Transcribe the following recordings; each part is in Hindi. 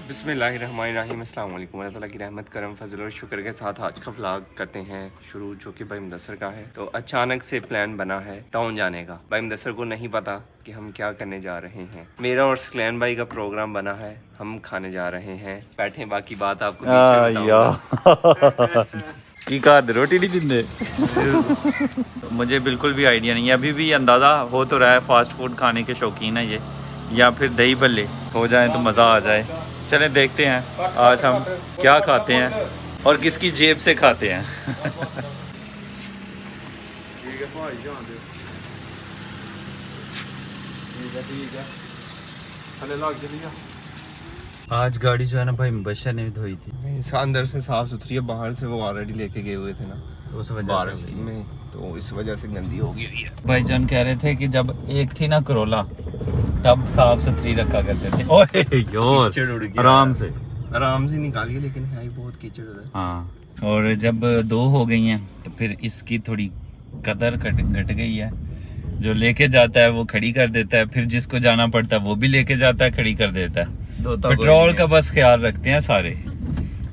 बिस्मिल्लाहिर्रहमानिर्रहीम, अस्सलाम वालेकुम, अल्लाह ताला की रहमत करम फजल और शुक्र के साथ आज का व्लॉग करते हैं शुरू, जो कि भाई मुदस्सर का है। तो अचानक से प्लान बना है टाउन जाने का। भाई मुदस्सर को नहीं पता कि हम क्या करने जा रहे हैं। मेरा और सकलैन भाई का प्रोग्राम बना है, हम खाने जा रहे हैं। बैठे, बाकी बात आपको पीछे बताऊंगा। की कार रोटी नहीं दिंदे। मुझे बिल्कुल भी आइडिया नहीं है, अभी भी अंदाज़ा हो तो रहा है फास्ट फूड खाने के शौकीन है ये, या फिर दही भल्ले हो जाए तो मज़ा आ जाए। चलें देखते हैं आज हम क्या खाते हैं और किसकी जेब से खाते हैं। आज गाड़ी जो है ना भाई मुबशर ने भी धोई थी। अंदर से साफ सुथरी है, बाहर से वो ऑलरेडी लेके गए हुए थे ना, तो उस वजह बारिश से में, तो इस वजह से गंदी हो गई है। भाईजान कह रहे थे कि जब एक थी ना करोला तब साफ सुथरी रखा करते थे। ओए यार आराम से निकालिए, लेकिन है ही बहुत कीचड़ उधर। हाँ, और जब दो हो गई हैं तो फिर इसकी थोड़ी कदर घट गई है। जो लेके जाता है वो खड़ी कर देता है, फिर जिसको जाना पड़ता है वो भी लेके जाता है, खड़ी कर देता है। पेट्रोल का बस ख्याल रखते हैं सारे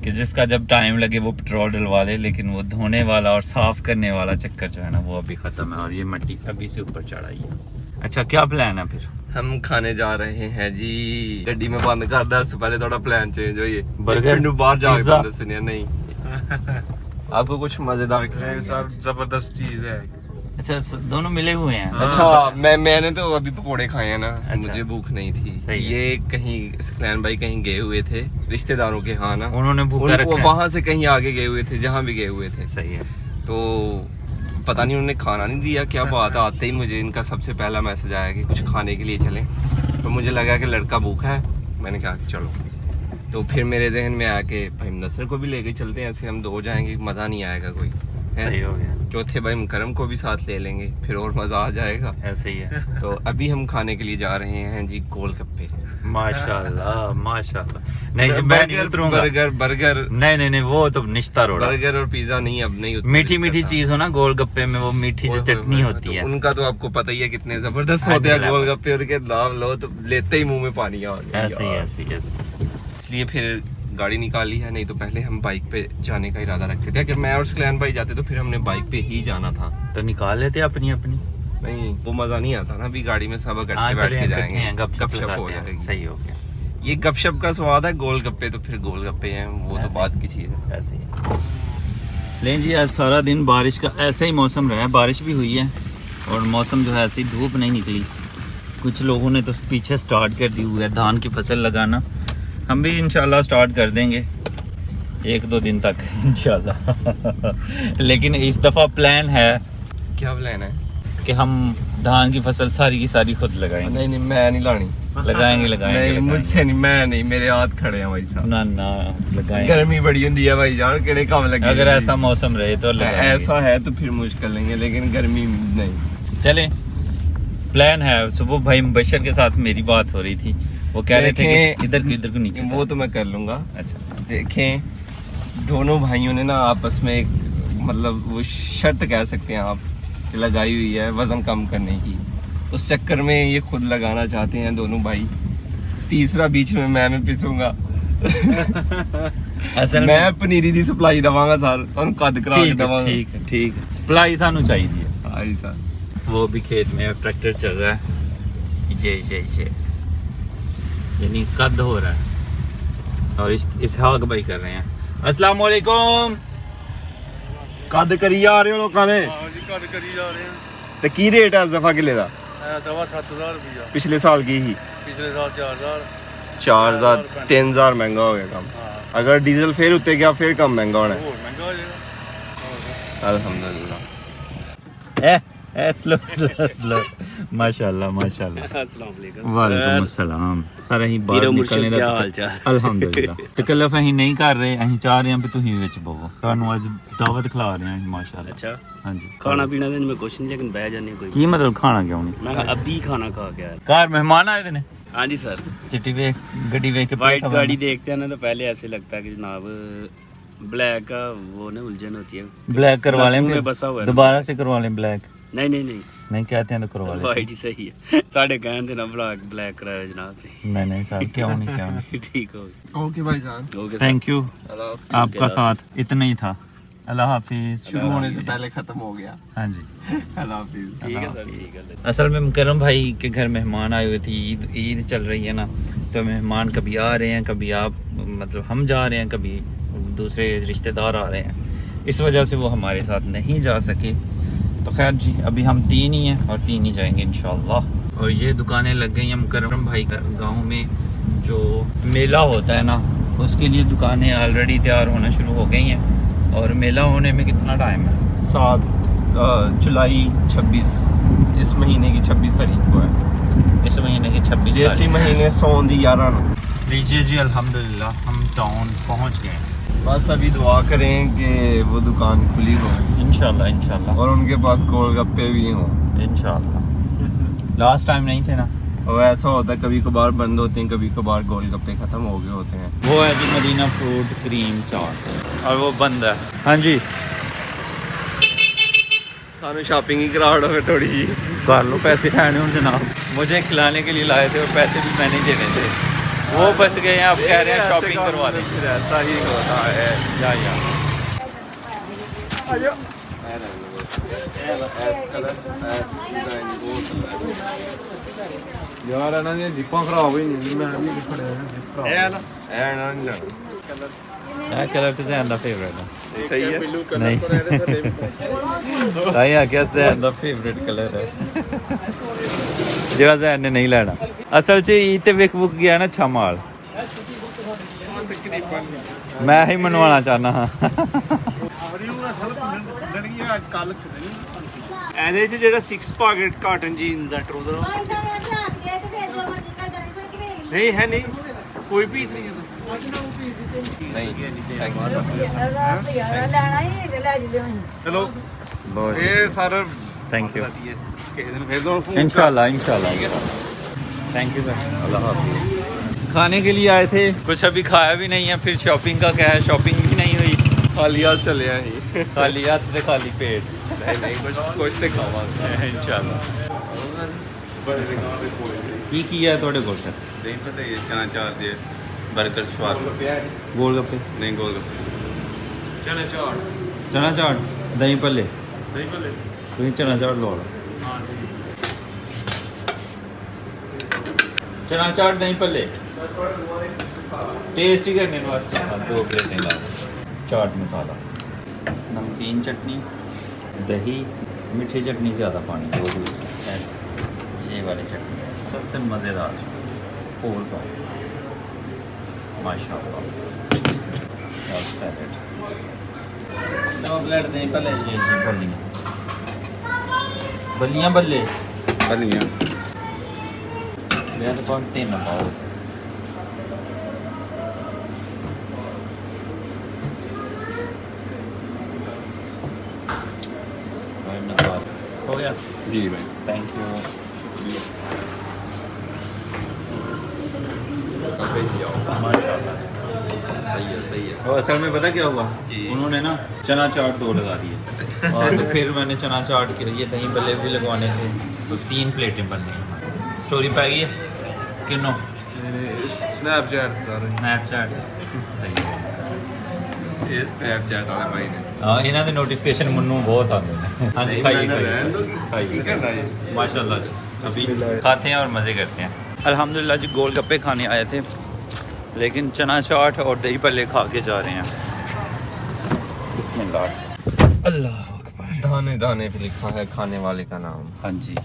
कि जिसका जब टाइम लगे वो पेट्रोल डलवा ले, लेकिन वो धोने वाला और साफ करने वाला चक्कर जो है ना वो अभी खत्म है, और ये मिट्टी अभी से ऊपर चढ़ाई है। अच्छा, क्या प्लान है फिर? हम खाने जा रहे हैं जी। गड्डी में बंद कर दे, उससे पहले थोड़ा प्लान चेंज हो। ये बर्गर बाहर जाके सुनिए नहीं। आपको कुछ मजेदार जबरदस्त चीज है। अच्छा, दोनों मिले हुए हैं। अच्छा, मैंने तो अभी पकोड़े खाए हैं ना। अच्छा, मुझे भूख नहीं थी। ये कहीं सकलैन भाई कहीं गए हुए थे रिश्तेदारों के, हाँ ना, उन्होंने भूखा रखा है। वहां से कहीं आगे गए हुए थे, जहाँ भी गए हुए थे। सही है। तो पता नहीं उन्होंने खाना नहीं दिया, क्या बात। आते ही मुझे इनका सबसे पहला मैसेज आया कि कुछ खाने के लिए चलें। तो मुझे लगा कि लड़का भूखा है, मैंने कहा चलो। तो फिर मेरे जहन में आया कि भाई मुदस्सर को भी लेके चलते हैं, ऐसे हम दो जाएंगे मज़ा नहीं आएगा कोई। सही हो गया। चौथे भाई मुकरम को भी साथ ले लेंगे, फिर और मज़ा आ जाएगा। ऐसे ही है। तो अभी हम खाने के लिए जा रहे हैं जी गोलगप्पे। माशाल्लाह माशाल्लाह। नहीं जी, मैं नहीं उतरूंगा। बर्गर नहीं, वो तो निश्ता रोड। बर्गर और पिज्जा नहीं, अब नहीं। मीठी चीज हो ना गोलगप्पे में, वो मीठी जो चटनी होती है, उनका तो आपको पता ही है कितने जबरदस्त होते हैं गोलगप्पे। उनके नाम लो तो लेते ही मुंह में पानी आ गया। ऐसे ही। इसलिए फिर गाड़ी निकाली है, नहीं तो पहले हम बाइक पे जाने का इरादा रखते थे। अगर मैं और सकलैन भाई जाते तो फिर हमने बाइक पे ही जाना था। तो निकाल लेते अपनी। नहीं, वो मजा नहीं आता ना, अभी गाड़ी में सब इकट्ठे बैठ के जाएंगे, गपशप हो जाएगी। सही हो गया। ये गपशप का स्वाद है, गोलगप्पे तो फिर गोलगप्पे हैं, वो तो बात की चीज है। ऐसे ही। लेकिन जी आज सारा दिन बारिश का ऐसा ही मौसम रहा है, बारिश भी हुई है और मौसम जो है ऐसी धूप नहीं निकली। कुछ लोगों ने तो पीछे स्टार्ट कर दी हुई है धान की फसल लगाना, हम भी इंशाल्लाह स्टार्ट कर देंगे 1-2 दिन तक इंशाल्लाह। लेकिन इस दफ़ा प्लान है। क्या प्लान है? कि हम धान की फसल सारी की सारी खुद लगाएंगे। नहीं, मैं नहीं लानी। लगाएंगे। मुझसे नहीं, मैं नहीं, मेरे हाथ खड़े हैं भाई साहब। ना लगाएंगे। गर्मी बड़ी होती है भाई जान, केड़े काम लगे। अगर ऐसा मौसम रहे तो ऐसा है तो फिर मुश्किल लेंगे, लेकिन गर्मी नहीं। चले, प्लान है। सुबह भाई मुबशर के साथ मेरी बात हो रही थी, वो कह रहे थे कि इधर को नीचे। वो तो मैं कर लूंगा। अच्छा, देखें, दोनों भाइयों ने ना आपस में एक, मतलब वो शर्त कह सकते हैं आप, लगाई हुई है वजन कम करने की। उस चक्कर में ये खुद लगाना चाहते हैं दोनों भाई। तीसरा बीच में मैं पिसूंगा। असल मैं पनीरी दी सप्लाई दवांगा सर, और कद करा के दवांगा। ठीक है, सप्लाई सानू चाहिए। हाँ जी सर। वो भी खेत में ट्रैक्टर चल रहा है, ये यानी कद हो रहा है, और इसहाक भाई कर रहे हैं। अस्सलाम वालेकुम। कद करी जा रहे हो लोगों ने? हां जी, कद करी जा रहे हैं। तो की रेट है इस दफा किले दा? दवा 7000 रुपया। पिछले साल की ही? पिछले साल 4000 3000 महंगा हो गया काम। अगर डीजल फिर उत्ते गया फिर कम महंगा होना है। महंगा हो जाएगा अल्हम्दुलिल्लाह। स्लो माशाल्लाह। अस्सलाम वालेकुम। वालेकुम अस्सलाम। सारा ही बाहर निकलने दा अल्हम्दुलिल्लाह। तकल्लुफ ਅਸੀਂ ਨਹੀਂ ਕਰ ਰਹੇ, ਅਸੀਂ ਚਾਹ ਰਹੇ ਹਾਂ ਕਿ ਤੁਸੀਂ ਵਿੱਚ ਬਵੋ, ਤੁਹਾਨੂੰ ਅੱਜ ਦਾਵਤ ਖਿਲਾ ਰਹੇ ਹਾਂ ਮਾਸ਼ਾਅल्लाह। अच्छा, हाँ जी। खाना पीना तो मैं कुछ नहीं, लेकिन बह जाने कोई। ਕੀ मतलब खाना क्यों नहीं? मैं अभी खाना खा के आया। कार मेहमान आए थे ने? हाँ जी सर। चिट्टी वे गड्डी वे के वाइट गाड़ी देखते हैं ना तो पहले ऐसे लगता है कि जनाब ब्लैक का वो ना उलझन होती है। ब्लैक करवा लें, में बसा हुआ है। दोबारा से करवा लें ब्लैक। नहीं नहीं नहीं नहीं कहते हैं तो करवा लेते वाइट ही सही है साढ़े कहते ना ब्लैक कराया जनाब से नहीं नहीं सर क्यों नहीं ठीक हो गया ओके भाईजान, ओके थैंक यू अल्लाह आपका साथ इतना ही था। अल्लाह हाफिज। शुरू होने से पहले खत्म हो गया। हाँ जी अल्लाह हाफिज। ठीक है सर ठीक है। असल में मुकरम भाई के घर मेहमान आए हुए थे, ईद चल रही है ना, तो मेहमान कभी आ रहे हैं, कभी आप मतलब हम जा रहे हैं, कभी दूसरे रिश्तेदार आ रहे हैं, इस वजह से वो हमारे साथ नहीं जा सके। तो खैर जी अभी हम 3 ही हैं और 3 ही जाएंगे इंशाल्लाह। और ये दुकानें लग गई हैं मुकरम भाई का गाँव में जो मेला होता है ना, उसके लिए दुकानें ऑलरेडी तैयार होना शुरू हो गई हैं। और मेला होने में कितना टाइम है? 7 जुलाई 26, इस महीने की 26 तारीख को है। इस महीने की 26 जैसी महीने सौन दी 11। लीजिए जी अल्हम्दुलिल्लाह हम टाउन पहुंच गए हैं। बस अभी दुआ करें कि वो दुकान खुली हो इंशाल्लाह इंशाल्लाह और उनके पास गोलगप्पे भी हों। इंशाल्लाह। लास्ट टाइम नहीं थे ना, और ऐसा होता है कभी कभार बंद होते हैं, कभी कभार गोलगप्पे खत्म हो गए होते हैं। वो है जी मदीना फ्रूट क्रीम चाट और वो बंद है। हाँ जी सानू शॉपिंग ही करा दो थोड़ी जी। कर लो, पैसे है नहीं जनाब, मुझे खिलाने के लिए लाए थे और पैसे भी मैंने देने थे, वो बच गए हैं। अब कह रहे हैं शॉपिंग करवा दें। फिर ऐसा ही होता है। या यार ਇਹਨਾਂ ਦੀਆਂ ਜਿੱਪਾਂ ਖਰਾਬ ਹੋਈ ਨਹੀਂ, ਮੈਂ ਵੀ ਖੜਿਆ ਇਹ ਕਲਰ ਤੇ ਜ਼ੈਨ ਦਾ ਫੇਵਰੇਟ ਹੈ। सही है। नहीं सही है क्या? ਜ਼ੈਨ ਦਾ ਫੇਵਰੇਟ ਕਲਰ ਹੈ ਜਿਹੜਾ ਜ਼ੈਨ ਨੇ ਨਹੀਂ ਲੈਣਾ। ਅਸਲ 'ਚ ਈਦ ਤੇ ਵਿਕ ਬੁੱਕ ਗਿਆ ਨਾ ਛਮਾਲ, ਮੈਂ ਹੀ ਮਨਵਾਉਣਾ ਚਾਹਨਾ ਹਾਂ। ਇਹਦੇ ਚ ਜਿਹੜਾ 6 ਪਾਕਟ ਕਾਟਨ ਜੀਨ ਦਾ ਟਰੂਜ਼ਰ ਨਹੀਂ ਹੈ, ਨਹੀਂ ਕੋਈ ਪੀਸ ਨਹੀਂ ਹੈ। ਨਹੀਂ ਚਲੋ बहुत ਇਹ ਸਾਰਾ थैंक यू ਕਿਸੇ ਦਿਨ ਫੇਰ ਦੋ इंशाल्लाह इंशाल्लाह थैंक यू सर। अल्लाह हाफिज़। खाने के लिए आए थे, कुछ अभी खाया भी नहीं है, फिर शॉपिंग का क्या है, शॉपिंग भी नहीं हुई, ਖਾਲੀ ਹੱਥ ਚੱਲੇ ਆ ਅਸੀਂ। खाली हाथ से खाली पेट ਨਹੀਂ ਕੁਛ ਤੇ ਖਾਵਾਂਗੇ इंशाल्लाह। ਬੜੇ ਦਿਨਾਂ ਦੇ ਕੋਲ की किया है ਤੁਹਾਡੇ ਕੋਲ ਸਰ? ਨਹੀਂ ਪਤਾ ਇਹ ਚਨਾ ਚਾਰ ਦੇ 버ਗਰ ਸ਼ਵਾਰਮਾ गोलगप्पे, ਨਹੀਂ ਗੋਲਗੱਪੇ ਚਨਾ ਚਾਟ चना चाट, दही भल्ले, ਨਹੀਂ ਭਲੇ ਤੁਸੀਂ चना चाट लो। चना चाट दही भल्ले टेस्ट ही करने वास्ते 2 प्लेटें ला। चाट मसाला, नमकीन चटनी, दही, मीठी चटनी ज़्यादा पानी, 2 दूसरी ये वाली चटनी सबसे मज़ेदार। होल पाव माशाल्लाह। और सैलेड, 2 प्लेट दही भल्ले, ये बल्लियाँ बल्लियाँ बल्ले ਬਲੀਆਂ मैं तो कौन 3 पाओ। हो गया ਜੀ ਭਾਈ थैंक यू। ਕਾਫੀ ਜਾਓ। माशाल्लाह। सही है। और असल में पता क्या हुआ, उन्होंने ना चना चाट 2 लगा दिए और तो फिर मैंने चना चाट के लिए दही भल्ले भी लगवाने थे, तो 3 प्लेटें बन गई। स्टोरी पै गई है किन्नो ਸਨੈਪਚੈਟ ਸਾਰੇ स्नैपचैट सही है। ਇਹ ਸਨੈਪਚੈਟ ਵਾਲੇ ਭਾਈ ਨੇ हाँ इन्हों के नोटिफिकेशन मनु बहुत आते हैं। हाँ जी खाइए ਕੀ ਕਰਨਾ खाइए है? माशाल्लाह जी। अभी खाते हैं और मज़े करते हैं। अल्हम्दुलिल्लाह जी गोलगप्पे खाने आए थे, लेकिन चना चाट और दही भल्ले खा के जा रहे हैं। बिस्मिल्लाह अल्लाह अकबर। दाने दाने पे लिखा है खाने वाले का नाम। हाँ जी,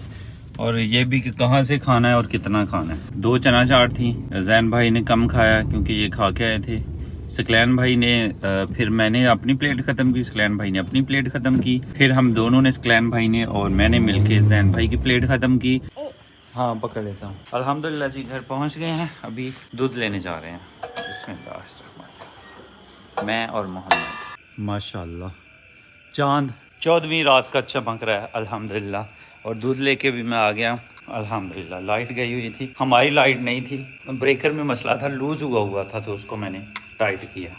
और ये भी कि कहाँ से खाना है और कितना खाना है। 2 चना चाट थी, जैन भाई ने कम खाया क्योंकि ये खा के आए थे। सकलैन भाई ने फिर मैंने अपनी प्लेट ख़त्म की, सकलैन भाई ने अपनी प्लेट ख़त्म की, फिर हम दोनों ने सकलैन भाई ने और मैंने मिलके जैन भाई की प्लेट ख़त्म की। हाँ पकड़ लेता हूँ। अल्हम्दुलिल्लाह जी घर पहुँच गए हैं, अभी दूध लेने जा रहे हैं। बिस्मिल्लाह। मैं और मोहम्मद माशाल्लाह चांद 14वीं रात का चमक रहा है अल्हम्दुलिल्लाह। और दूध लेके भी मैं आ गया अल्हम्दुलिल्लाह। लाइट गई हुई थी, हमारी लाइट नहीं थी, ब्रेकर में मसला था, लूज़ हुआ था, तो उसको मैंने टाइट किया।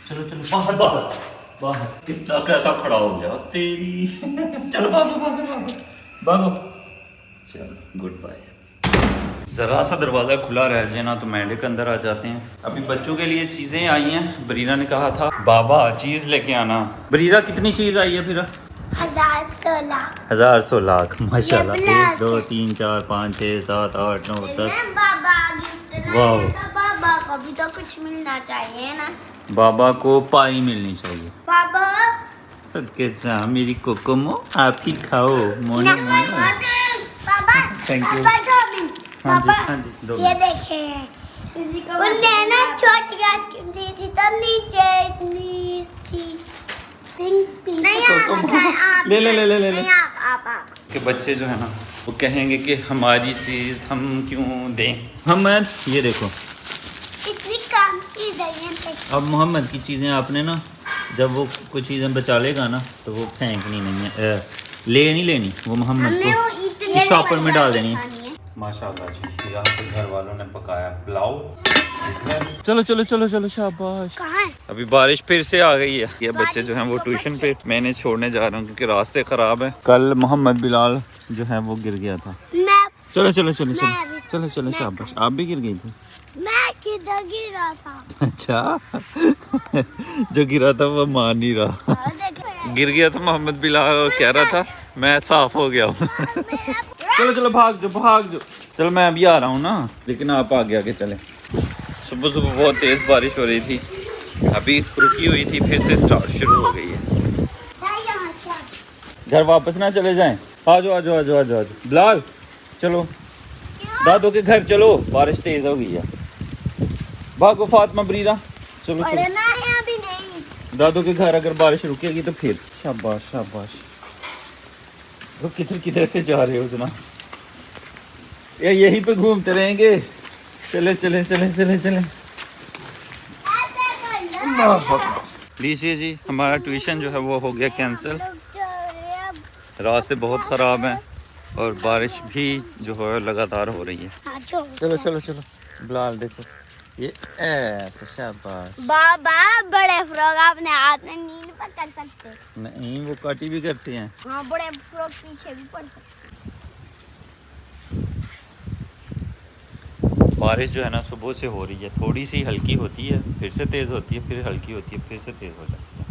चलो चलो बाहर बाहर बाहर कितना कैसा खड़ा हो गया तेरी। चलो भागो भागो भागो भागो। चलो गुड बाय। ज़रा सा दरवाज़ा खुला रह जाए ना तो मेंढक के अंदर आ जाते हैं। अभी बच्चों के लिए चीज़ें आई हैं। बरीरा ने कहा था बाबा चीज़ लेके आना। बरीरा कितनी चीज़ आई है फिर? 1000 लाख माशाल्लाह। 1 2 3 4 5 6 7 8 9 10। वाह, बाबा को भी तो कुछ मिलना चाहिए ना। बाबा को पाई मिलनी चाहिए। बाबा सदके जा मेरी कोकोमो आपकी खाओ मोने मोने। बाबा थैंक यू। हाँ जी, बाबा हाँ जी, दो ये देखें उनने ना छोटी आइसक्रीम दी थी तो नीचे इतनी थी पिंक पिंक। नहीं आप ले ले ले ले ले ले। नहीं आप के बच्चे जो है ना वो कहेंगे कि हमारी चीज़ हम क्यों दें। मोहम्मद ये देखो, इतनी कम चीज है ये पे। अब मोहम्मद की चीज़ें आपने ना जब वो कुछ चीज़ें बचा लेगा ना तो वो फेंकनी नहीं है, ले नहीं लेनी, वो मोहम्मद हमने वो को इतने शॉपर में डाल देनी। खानी है। माशाल्लाह जी, यहाँ पे घर वालों ने पकाया पुलाव। चलो चलो चलो चलो शाबाश। कहाँ है? अभी बारिश फिर से आ गई है। ये बच्चे जो हैं वो ट्यूशन पे मैं इन्हें छोड़ने जा रहा हूँ क्योंकि रास्ते ख़राब हैं। कल मोहम्मद बिलाल जो है वो गिर गया था। मैं चलो चलो चलो चलो मैं भी- चलो चलो शाबाश। आप भी गिर गई थी? मैं किधर गिरा था? अच्छा जो गिरा था वो मान नहीं रहा। देखो गिर गया था मोहम्मद बिलाल और कह रहा था मैं साफ हो गया हूँ। चलो चलो भाग जाओ भाग जाओ। चलो मैं अभी आ रहा हूँ ना, लेकिन आप आगे आगे चले। सुबह सुबह बहुत तेज़ बारिश हो रही थी, अभी रुकी हुई थी, फिर से स्टार्ट शुरू हो गई है। घर वापस ना चले जाएं। आ जाओ आ जाओ आ जाओ आ जाओ आ जाओ। बिलाल चलो दादो के घर चलो, बारिश तेज़ हो गई है। भागो फातिमा बरीरा चलो चलो। पढ़ना है अभी नहीं। दादू के घर अगर बारिश रुकेगी तो फिर शाबाश शाबाश। तो किधर किधर से जा रहे हो जना? या यहीं पे घूमते रहेंगे? चले चले चले चले चले। लीजिए जी, हमारा ट्यूशन जो है वो हो गया कैंसिल। रास्ते बहुत ख़राब हैं और बारिश भी जो है लगातार हो रही है। चलो चलो चलो। बिलाल देखो ये ऐसे शाबाश। बाबा बड़े फ्रॉक अपने हाथ में नहीं पकड़ सकते। नहीं वो काटी भी करते हैं। हाँ बड़े फ्रॉक पीछे भी पड़ सकते। बारिश जो है ना सुबह से हो रही है, थोड़ी सी हल्की होती है फिर से तेज़ होती है, फिर हल्की होती है फिर से तेज़ हो जाती है।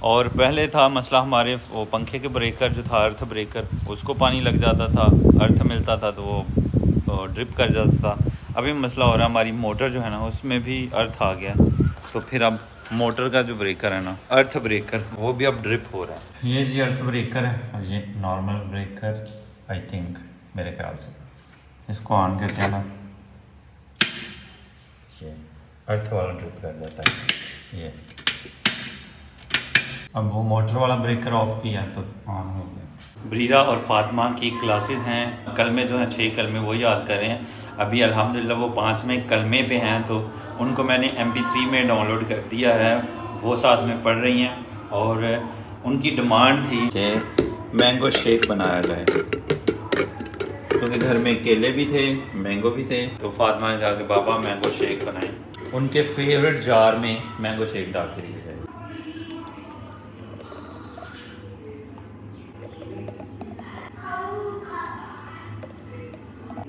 और पहले था मसला हमारे वो पंखे के ब्रेकर जो था अर्थ ब्रेकर, उसको पानी लग जाता था, अर्थ मिलता था तो वो ड्रिप कर जाता था। अभी मसला हो रहा है हमारी मोटर जो है ना उसमें भी अर्थ आ गया, तो फिर अब मोटर का जो ब्रेकर है ना अर्थ ब्रेकर वो भी अब ड्रिप हो रहा है। ये जी अर्थ ब्रेकर है और ये नॉर्मल ब्रेकर आई थिंक मेरे ख्याल से इसको ऑन करते हैं ना ये अर्थ वाला ड्रिप कर देता है। ये अब वो मोटर वाला ब्रेकर ऑफ किया तो ऑन हो गया। बरीरा और फातिमा की क्लासेस हैं, कलमे जो हैं 6 कलमे वो याद कर रहे हैं। अभी अल्हम्दुलिल्लाह वो 5वें कलमे पे हैं तो उनको मैंने MP3 में डाउनलोड कर दिया है, वो साथ में पढ़ रही हैं। और उनकी डिमांड थी कि मैंगो शेक बनाया जाए क्योंकि घर में केले भी थे मैंगो भी थे, तो फातिमा ने कहा कि बाबा मैंगो शेक बनाएं। उनके फेवरेट जार में मैंगो शेक डाल के दिया जाए।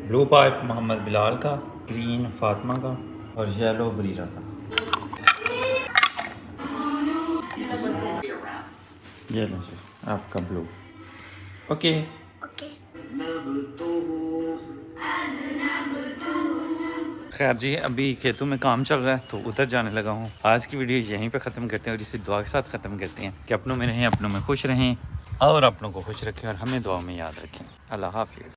ब्लू पाइप मोहम्मद बिलाल का, ग्रीन फातिमा का और येलो बरीरा का। ये लो जी आपका ब्लू। Okay okay. खैर जी, अभी खेतों में काम चल रहा है तो उधर जाने लगा हूँ। आज की वीडियो यहीं पे ख़त्म करते हैं और इसी दुआ के साथ ख़त्म करते हैं कि अपनों में रहें, अपनों में खुश रहें और अपनों को खुश रखें और हमें दुआ में याद रखें। अल्लाह हाफिज़।